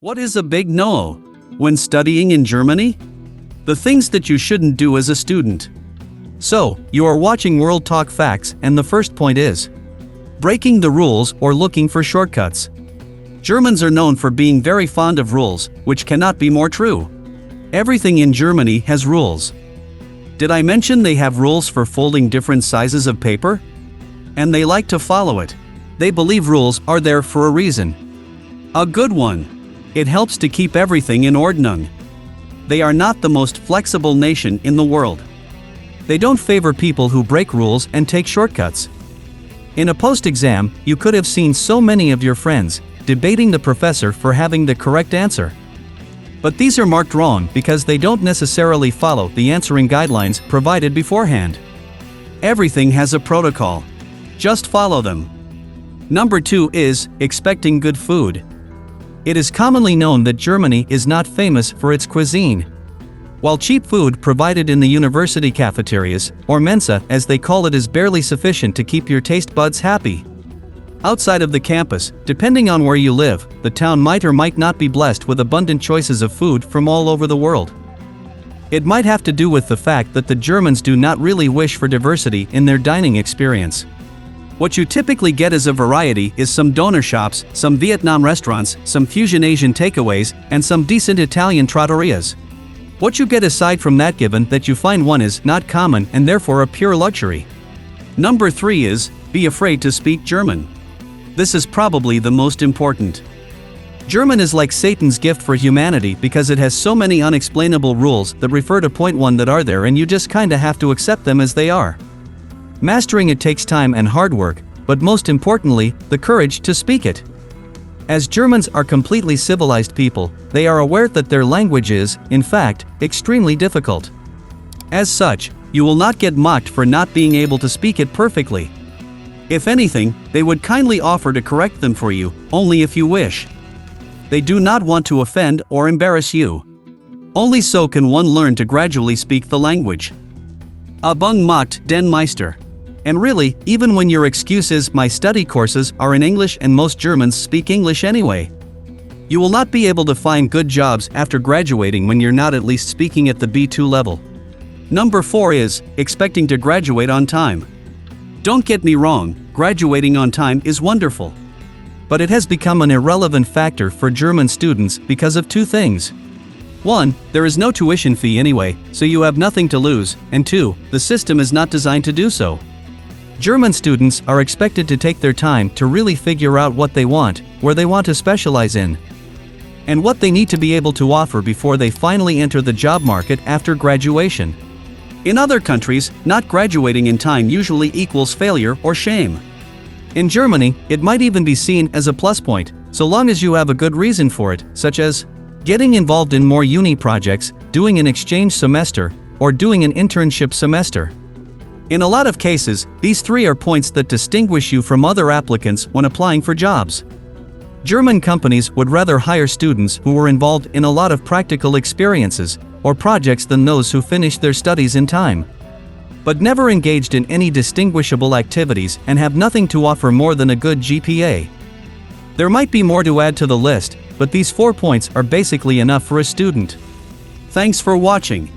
What is a big no when studying in Germany? The things that you shouldn't do as a student. So, you are watching World Talk Facts, and the first point is breaking the rules or looking for shortcuts. Germans are known for being very fond of rules, which cannot be more true. Everything in Germany has rules. Did I mention they have rules for folding different sizes of paper? And they like to follow it. They believe rules are there for a reason. A good one. It helps to keep everything in Ordnung. They are not the most flexible nation in the world. They don't favor people who break rules and take shortcuts. In a post-exam, you could have seen so many of your friends debating the professor for having the correct answer. But these are marked wrong because they don't necessarily follow the answering guidelines provided beforehand. Everything has a protocol. Just follow them. Number 2 is expecting good food. It is commonly known that Germany is not famous for its cuisine. While cheap food provided in the university cafeterias, or Mensa as they call it, is barely sufficient to keep your taste buds happy. Outside of the campus, depending on where you live, the town might or might not be blessed with abundant choices of food from all over the world. It might have to do with the fact that the Germans do not really wish for diversity in their dining experience. What you typically get as a variety is some doner shops, some Vietnam restaurants, some fusion Asian takeaways, and some decent Italian trattorias. What you get aside from that, given that you find one is not common and therefore a pure luxury. Number 3 is be afraid to speak German. This is probably the most important. German is like Satan's gift for humanity because it has so many unexplainable rules that refer to point one that are there, and you just kinda have to accept them as they are. Mastering it takes time and hard work, but most importantly, the courage to speak it. As Germans are completely civilized people, they are aware that their language is, in fact, extremely difficult. As such, you will not get mocked for not being able to speak it perfectly. If anything, they would kindly offer to correct them for you, only if you wish. They do not want to offend or embarrass you. Only so can one learn to gradually speak the language. Abung macht den Meister. And really, even when your excuse is my study courses are in English and most Germans speak English anyway, you will not be able to find good jobs after graduating when you're not at least speaking at the B2 level. Number 4 is expecting to graduate on time. Don't get me wrong, graduating on time is wonderful. But it has become an irrelevant factor for German students because of 2 things. 1, there is no tuition fee anyway, so you have nothing to lose, and 2, the system is not designed to do so. German students are expected to take their time to really figure out what they want, where they want to specialize in, and what they need to be able to offer before they finally enter the job market after graduation. In other countries, not graduating in time usually equals failure or shame. In Germany, it might even be seen as a plus point, so long as you have a good reason for it, such as getting involved in more uni projects, doing an exchange semester, or doing an internship semester. In a lot of cases, these 3 are points that distinguish you from other applicants when applying for jobs. German companies would rather hire students who were involved in a lot of practical experiences or projects than those who finished their studies in time, but never engaged in any distinguishable activities and have nothing to offer more than a good GPA. There might be more to add to the list, but these 4 points are basically enough for a student. Thanks for watching.